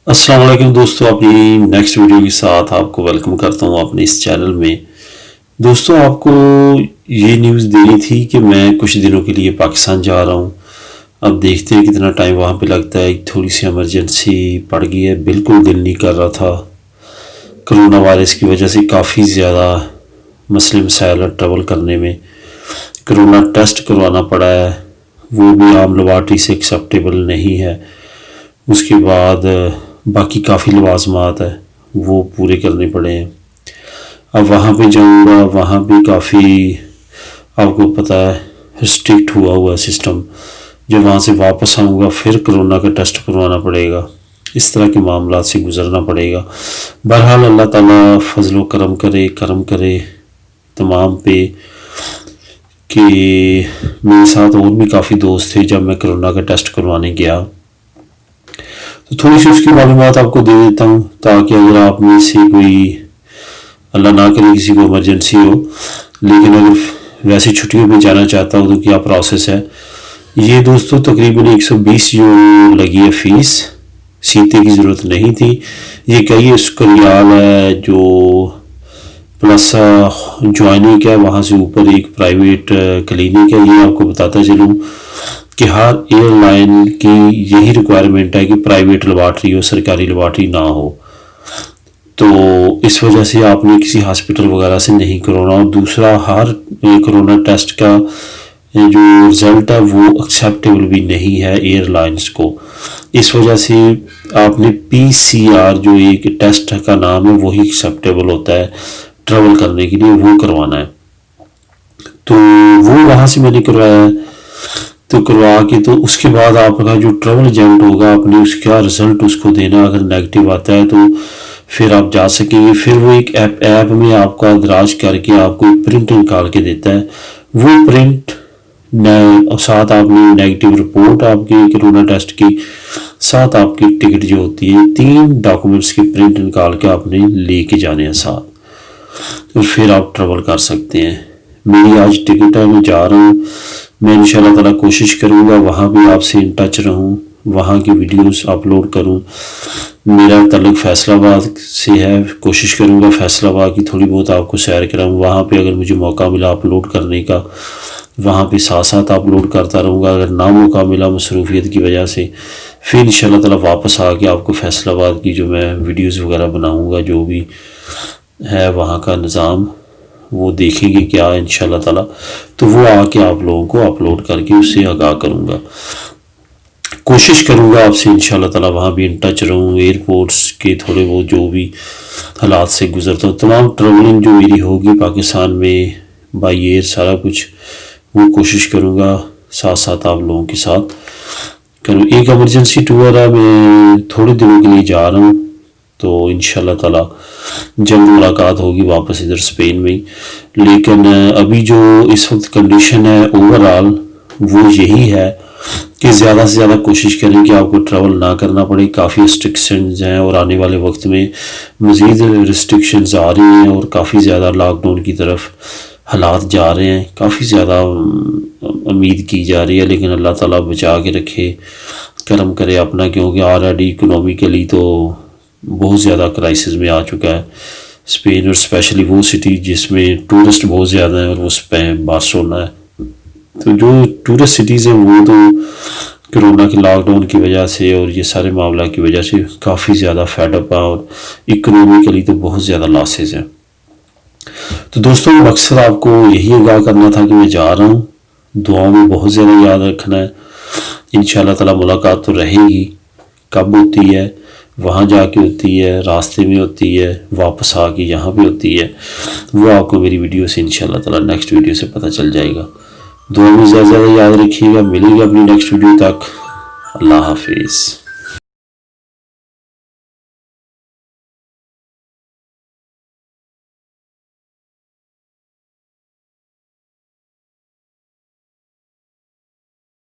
السلام علیکم دوستوں، اپنی نیکسٹ ویڈیو کے ساتھ آپ کو ویلکم کرتا ہوں اپنے اس چینل میں۔ دوستوں، آپ کو یہ نیوز دینی تھی کہ میں کچھ دنوں کے لیے پاکستان جا رہا ہوں۔ اب دیکھتے ہیں کتنا ٹائم وہاں پہ لگتا ہے۔ تھوڑی سی ایمرجنسی پڑ گئی ہے، بالکل دل نہیں کر رہا تھا۔ کرونا وائرس کی وجہ سے کافی زیادہ مسئلے مسائل ہے ٹریول کرنے میں۔ کرونا ٹیسٹ کروانا پڑا ہے، وہ بھی عام لیبارٹری سے ایکسیپٹیبل نہیں ہے۔ اس کے بعد باقی کافی لوازمات ہیں، وہ پورے کرنے پڑے ہیں۔ اب وہاں پہ جاؤں گا، وہاں بھی کافی آپ کو پتہ ہے ریسٹرکٹ ہوا ہے سسٹم۔ جب وہاں سے واپس آؤں گا پھر کرونا کا ٹیسٹ کروانا پڑے گا۔ اس طرح کے معاملات سے گزرنا پڑے گا۔ بہرحال اللہ تعالیٰ فضل و کرم کرے تمام پہ، کہ میرے ساتھ اور بھی کافی دوست تھے جب میں کرونا کا ٹیسٹ کروانے گیا۔ تو تھوڑی سی اس کی معلومات آپ کو دے دیتا ہوں، تاکہ اگر آپ میں سے کوئی اللہ نہ کرے کسی کو ایمرجنسی ہو، لیکن اگر ویسے چھٹیوں پہ جانا چاہتا ہو تو کیا پروسیس ہے۔ یہ دوستوں تقریباً 120 یورو لگی ہے فیس، سیتے کی ضرورت نہیں تھی۔ یہ کئی اسکریال ہے جو پلس جوائننگ ہے، وہاں سے اوپر ایک پرائیویٹ کلینک ہے۔ یہ آپ کو بتاتا چلوں کہ ہر ایئر لائن کی یہی ریکوائرمنٹ ہے کہ پرائیویٹ لیبارٹری ہو، سرکاری لیبارٹری نہ ہو۔ تو اس وجہ سے آپ نے کسی ہاسپٹل وغیرہ سے نہیں کرانا۔ اور دوسرا، ہر کرونا ٹیسٹ کا جو رزلٹ ہے وہ ایکسیپٹیبل بھی نہیں ہے ایئر لائنز کو۔ اس وجہ سے آپ نے PCR جو ایک ٹیسٹ کا نام ہے وہی ایکسیپٹیبل ہوتا ہے ٹریول کرنے کے لیے، وہ کروانا ہے۔ تو وہ وہاں سے میں نے کروایا ہے، تو کروا کے تو اس کے بعد آپ کا جو ٹریول ایجنٹ ہوگا اپنے اس کا رزلٹ اس کو دینا۔ اگر نیگیٹو آتا ہے تو پھر آپ جا سکیں گے۔ پھر وہ ایک ایپ میں آپ کا درج کر کے آپ کو پرنٹ نکال کے دیتا ہے۔ وہ پرنٹ ساتھ آپ نے نیگیٹو رپورٹ آپ کی کرونا ٹیسٹ کی، ساتھ آپ کی ٹکٹ جو ہوتی ہے، 3 ڈاکومنٹس کی پرنٹ نکال کے آپ نے لے کے جانے ہیں ساتھ، تو پھر آپ ٹریول کر سکتے ہیں۔ میری آج ٹکٹ ہے، میں جا رہا ہوں۔ میں انشاءاللہ تعالیٰ کوشش کروں گا وہاں بھی آپ سے ان ٹچ رہوں، وہاں کی ویڈیوز اپلوڈ کروں۔ میرا تعلق فیصل آباد سے ہے، کوشش کروں گا فیصل آباد کی تھوڑی بہت آپ کو سیر کراؤں۔ وہاں پہ اگر مجھے موقع ملا اپلوڈ کرنے کا، وہاں پہ ساتھ ساتھ اپلوڈ کرتا رہوں گا۔ اگر نہ موقع ملا مصروفیت کی وجہ سے، پھر انشاءاللہ تعالیٰ واپس آ کے آپ کو فیصل آباد کی جو میں ویڈیوز وغیرہ بناؤں گا، جو بھی ہے وہاں کا نظام وہ دیکھیں گے کیا انشاءاللہ تعالیٰ، تو وہ آ کے آپ لوگوں کو اپلوڈ کر کے اس سے آگاہ کروں گا۔ کوشش کروں گا آپ سے انشاءاللہ تعالیٰ وہاں بھی ان ٹچ رہوں، ایئرپورٹس کے تھوڑے بہت جو بھی حالات سے گزرتا ہوں، تمام ٹریولنگ جو میری ہوگی پاکستان میں بائی ایئر سارا کچھ وہ کوشش کروں گا ساتھ ساتھ آپ لوگوں کے ساتھ کروں۔ ایک ایمرجنسی ٹور ہے، میں تھوڑے دنوں کے لیے جا رہا ہوں، تو انشاءاللہ تعالیٰ جلد ملاقات ہوگی واپس ادھر اسپین میں۔ لیکن ابھی جو اس وقت کنڈیشن ہے اوورآل وہ یہی ہے کہ زیادہ سے زیادہ کوشش کریں کہ آپ کو ٹریول نہ کرنا پڑے۔ کافی ریسٹرکشنز ہیں اور آنے والے وقت میں مزید ریسٹرکشنز آ رہی ہیں، اور کافی زیادہ لاک ڈاؤن کی طرف حالات جا رہے ہیں۔ کافی زیادہ امید کی جا رہی ہے، لیکن اللہ تعالیٰ بچا کے رکھے، کرم کرے اپنا، کیونکہ آلریڈی اکنومیکلی تو بہت زیادہ کرائسس میں آ چکا ہے اسپین، اور اسپیشلی وہ سٹی جس میں ٹورسٹ بہت زیادہ ہیں، اور وہ بارسلونا ہے۔ تو جو ٹورسٹ سٹیز ہیں وہ تو کرونا کے لاک ڈاؤن کی وجہ سے اور یہ سارے معاملات کی وجہ سے کافی زیادہ فیڈ اپ ہیں، اور اکنومیکلی تو بہت زیادہ لاسز ہیں۔ تو دوستوں، مقصد آپ کو یہی آگاہ کرنا تھا کہ میں جا رہا ہوں، دعاؤں میں بہت زیادہ یاد رکھنا ہے۔ انشاءاللہ تعالیٰ ملاقات تو رہے گی، کب ہوتی ہے وہاں جا کے ہوتی ہے، راستے میں ہوتی ہے، واپس آ کے یہاں پہ ہوتی ہے، وہ آپ کو میری ویڈیو سے انشاءاللہ تعالیٰ نیکسٹ ویڈیو سے پتہ چل جائے گا۔ دعا میں زیادہ زیادہ یاد رکھیے گا۔ ملے گا اپنی نیکسٹ ویڈیو تک۔ اللہ حافظ۔